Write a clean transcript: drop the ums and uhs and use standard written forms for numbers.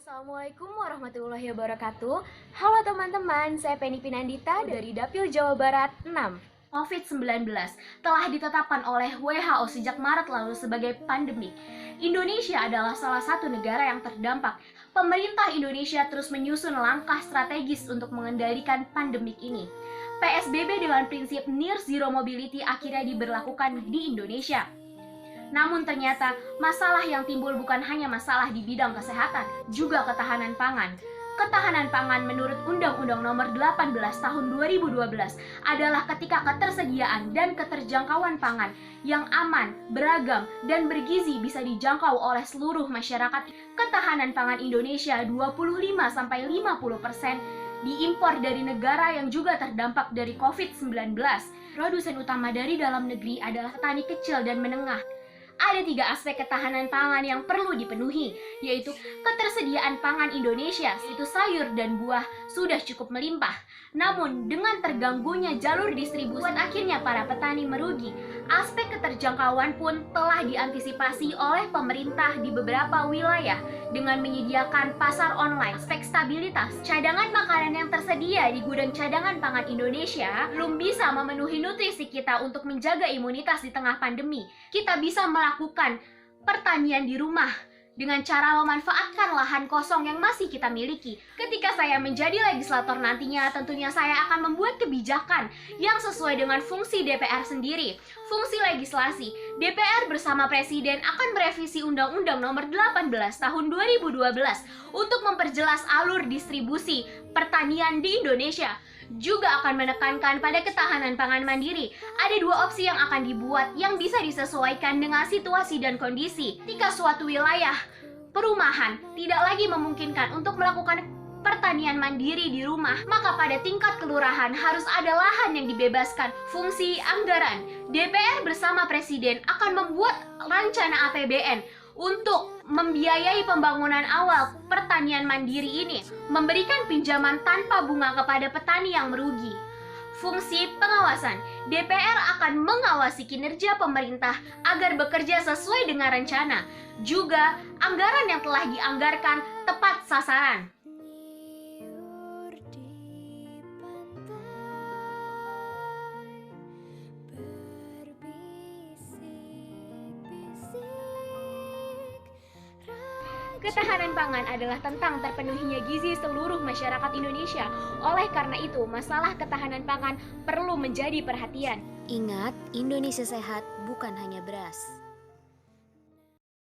Assalamualaikum warahmatullahi wabarakatuh. Halo teman-teman, saya Penny Pinandita dari Dapil Jawa Barat 6. COVID-19 telah ditetapkan oleh WHO sejak Maret lalu sebagai pandemi. Indonesia adalah salah satu negara yang terdampak. Pemerintah Indonesia terus menyusun langkah strategis untuk mengendalikan pandemik ini. PSBB dengan prinsip Near Zero Mobility akhirnya diberlakukan di Indonesia. Namun ternyata masalah yang timbul bukan hanya masalah di bidang kesehatan, juga ketahanan pangan. Ketahanan pangan menurut Undang-Undang Nomor 18 Tahun 2012 adalah ketika ketersediaan dan keterjangkauan pangan yang aman, beragam, dan bergizi bisa dijangkau oleh seluruh masyarakat. Ketahanan pangan Indonesia 25-50% diimpor dari negara yang juga terdampak dari COVID-19. Produsen utama dari dalam negeri adalah petani kecil dan menengah. Ada 3 aspek ketahanan pangan yang perlu dipenuhi, yaitu ketersediaan pangan Indonesia, yaitu sayur dan buah, sudah cukup melimpah. Namun, dengan terganggunya jalur distribusi, akhirnya para petani merugi. Aspek keterjangkauan pun telah diantisipasi oleh pemerintah di beberapa wilayah dengan menyediakan pasar online. Aspek stabilitas, cadangan makanan yang tersedia di gudang cadangan pangan Indonesia belum bisa memenuhi nutrisi kita untuk menjaga imunitas di tengah pandemi. Kita bisa melakukan pertanian di rumah dengan cara memanfaatkan lahan kosong yang masih kita miliki. Ketika saya menjadi legislator nantinya, tentunya saya akan membuat kebijakan yang sesuai dengan fungsi DPR sendiri. Fungsi legislasi, DPR bersama Presiden akan merevisi Undang-Undang Nomor 18 Tahun 2012 untuk memperjelas alur distribusi pertanian di Indonesia. Juga akan menekankan pada ketahanan pangan mandiri. Ada 2 opsi yang akan dibuat yang bisa disesuaikan dengan situasi dan kondisi. Ketika suatu wilayah perumahan tidak lagi memungkinkan untuk melakukan pertanian mandiri di rumah, maka pada tingkat kelurahan harus ada lahan yang dibebaskan. Fungsi anggaran, DPR bersama Presiden akan membuat rencana APBN untuk membiayai pembangunan awal pertanian mandiri ini, memberikan pinjaman tanpa bunga kepada petani yang merugi. Fungsi pengawasan, DPR akan mengawasi kinerja pemerintah agar bekerja sesuai dengan rencana. Juga anggaran yang telah dianggarkan tepat sasaran. Ketahanan pangan adalah tentang terpenuhinya gizi seluruh masyarakat Indonesia. Oleh karena itu, masalah ketahanan pangan perlu menjadi perhatian. Ingat, Indonesia sehat bukan hanya beras.